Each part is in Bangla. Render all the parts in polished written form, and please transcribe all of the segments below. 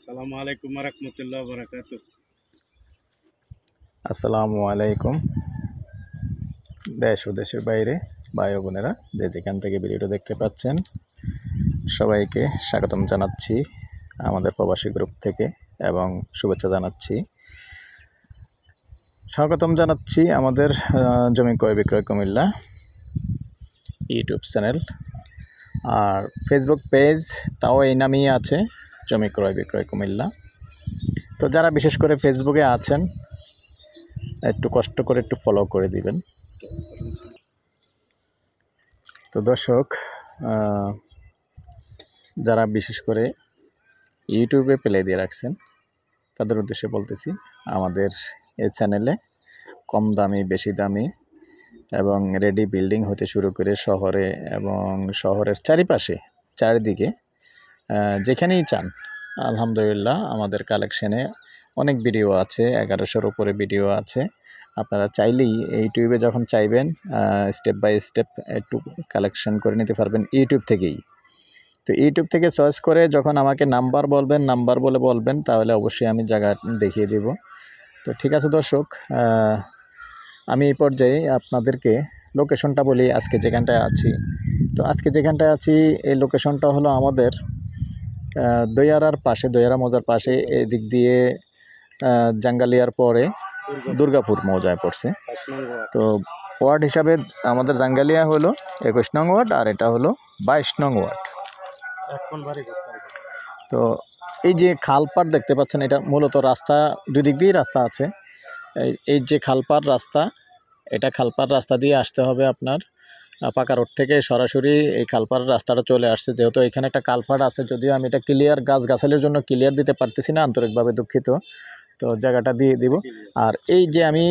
আসসালামু আলাইকুম ওয়া রাহমাতুল্লাহি ওয়া বারাকাতুহু। আসসালামু আলাইকুম। দেশ ও দেশের বাইরে ভাই ও বোনেরা যে যেখান থেকে ভিডিওটা দেখতে পাচ্ছেন সবাইকে স্বাগতম জানাচ্ছি আমাদের প্রবাসী গ্রুপ থেকে এবং শুভেচ্ছা জানাচ্ছি। আমাদের জমি ক্রয় বিক্রয় কুমিল্লা ইউটিউব চ্যানেল আর ফেসবুক পেজ, তাও এই নামেই আছে, জমি ক্রয় বিক্রয় কুমিল্লা। তো যারা বিশেষ করে ফেসবুকে আছেন একটু কষ্ট করে একটু ফলো করে দিবেন। তো দর্শক, যারা বিশেষ করে ইউটিউবে প্লে দিয়ে রাখছেন তাদের উদ্দেশ্যে বলতেছি, আমাদের এই চ্যানেলে কম দামি বেশি দামি এবং রেডি বিল্ডিং হতে শুরু করে শহরে এবং শহরের চারিদিকে যেখানেই চান আলহামদুলিল্লাহ আমাদের কালেকশনে অনেক ভিডিও আছে, 1100-র উপরে ভিডিও আছে। আপনারা চাইলেই ইউটিউবে যখন চাইবেন স্টেপ বাই স্টেপ একটু কালেকশন করে নিতে পারবেন ইউটিউব থেকেই। তো ইউটিউব থেকে চয়েস করে যখন আমাকে নাম্বার বলবেন তাহলে অবশ্যই আমি জায়গা দেখিয়ে দেব। তো ঠিক আছে দর্শক, আমি এই পর্যায়ে আপনাদেরকে লোকেশনটা বলি। আজকে যেখানটায় আছি এই লোকেশনটা হলো আমাদের দইয়ারা মৌজার পাশে, এদিক দিয়ে জাঙ্গালিয়ার পরে দুর্গাপুর মৌজায় পড়ছে। তো ওয়ার্ড হিসাবে আমাদের জাঙ্গালিয়া হলো 21 নং ওয়ার্ড আর এটা হলো 22 নং ওয়ার্ড। তো এই যে খালপাড় দেখতে পাচ্ছেন, এটা মূলত রাস্তা, দুই দিক দিয়েই রাস্তা আছে। এই যে খালপাড় রাস্তা দিয়ে আসতে হবে আপনার পাকা রোড থেকে সরাসরি এই খালপাড় রাস্তাটা চলে আসছে। যেহেতু এখানে একটা কালপাড় আছে, যদিও আমি এটা ক্লিয়ার গাছগাছালির জন্য ক্লিয়ার দিতে পারতেছি না, আন্তরিকভাবে দুঃখিত। তো জায়গাটা দিয়ে দিব। আর এই যে আমি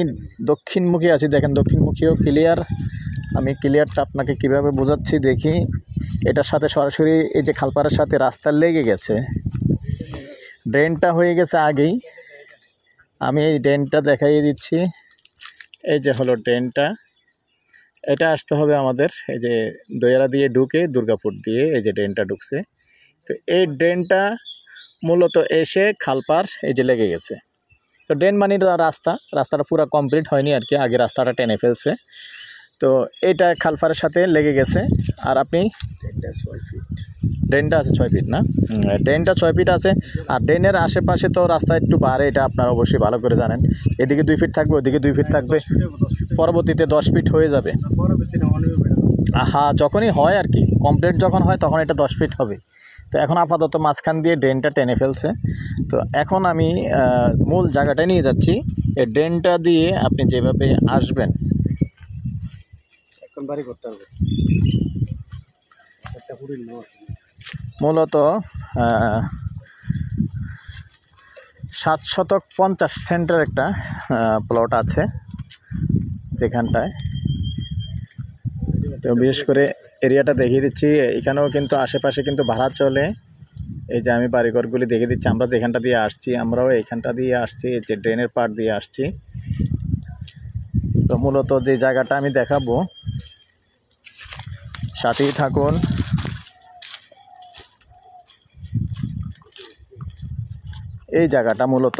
দক্ষিণমুখী আছি, দেখেন দক্ষিণমুখীও ক্লিয়ার। আমি ক্লিয়ারটা আপনাকে কিভাবে বোঝাচ্ছি দেখি। এটার সাথে সরাসরি এই যে খালপাড়ের সাথে রাস্তা লেগে গেছে, ড্রেনটা হয়ে গেছে আগেই। আমি এই ড্রেনটা দেখাইয়ে দিচ্ছি। এই যে হলো ড্রেনটা, এটা আসতে হবে আমাদের এই যে দইয়ারা দিয়ে ঢুকে দুর্গাপুর দিয়ে এই যে ড্রেনটা ঢুকছে। তো এই ড্রেনটা মূলত এসে খালপাড় এই যে লেগে গেছে। তো ড্রেন মানে রাস্তাটা পুরো কমপ্লিট হয়নি আর কি, আগে রাস্তাটা টেনে ফেলছে। তো এটা খালপাড়ের সাথে লেগে গেছে। আর আপনি ড্রেনটা আছে 6 ফিট না, ড্রেনটা 6 ফিট আছে। আর ড্রেনের আশেপাশে তো রাস্তা একটু বাড়ে, এটা আপনারা অবশ্যই ভালো করে জানেন। এদিকে 2 ফিট থাকবে, ওদিকে 2 ফিট থাকবে, পরবর্তীতে 10 ফিট হয়ে যাবে। হ্যাঁ, যখনই হয় আর কি, কমপ্লিট যখন হয় তখন এটা 10 ফিট হবে। তো এখন আপাতত মাঝখান দিয়ে ড্রেনটা টেনে ফেলছে। তো এখন আমি মূল জায়গাটায় নিয়ে যাচ্ছি। এই ড্রেনটা দিয়ে আপনি যেভাবে আসবেন মূলত 750 সেন্টের একটা প্লট আছে যেখানটায়। তো বিশেষ করে এরিয়াটা দেখিয়ে দিচ্ছি। এখানেও কিন্তু আশেপাশে কিন্তু ভাড়া চলে। এই যে আমি বাড়িঘরগুলি দেখিয়ে দিচ্ছি। আমরা যেখানটা দিয়ে আসছি, আমরাও এইখানটা দিয়ে আসছি, এই যে ড্রেনের পাড় দিয়ে আসছি। তো মূলত যে জায়গাটা আমি দেখাবো, সাথেই থাকুন। এই জায়গাটা মূলত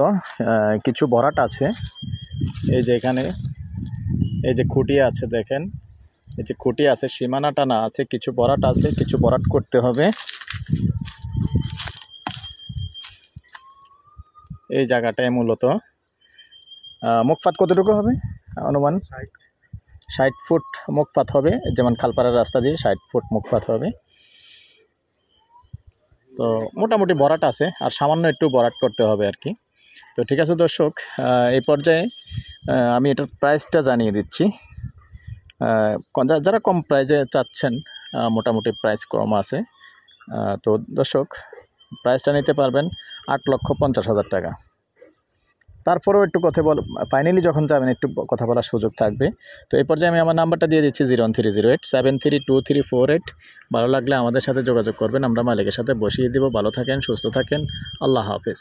কিছু ভরাট আছে। এই যে এখানে এই যে খুঁটি আছে, দেখেন এই যে খুঁটি আছে, সীমানা টানা আছে, কিছু ভরাট আছে, কিছু ভরাট করতে হবে। এই জায়গাটায় মূলত মুখপাত কতটুকু হবে অনুমান? 60 ফুট মুখপাত হবে, যেমন খালপাড়ার রাস্তা দিয়ে 60 ফুট মুখপাত হবে। তো মোটামুটি ভরাট আছে, আর সামান্য একটু ভরাট করতে হবে আর কি। তো ঠিক আছে দর্শক, এই পর্যায়ে আমি এটার প্রাইসটা জানিয়ে দিচ্ছি। যারা কম প্রাইসে চাচ্ছেন, মোটামুটি প্রাইস কম আছে। তো দর্শক, প্রাইসটা নিতে পারবেন 8,50,000 টাকা। তারপরেও একটু কথা ফাইনালি যখন যাবেন একটু কথা বলার সুযোগ থাকবে। তো এই পর্যায়ে আমি আমার নাম্বারটা দিয়ে দিচ্ছি 01308732348। ভালো লাগলে আমাদের সাথে যোগাযোগ করবেন, আমরা মালিকের সাথে বসিয়ে দেব। ভালো থাকেন, সুস্থ থাকেন, আল্লাহ হাফেজ।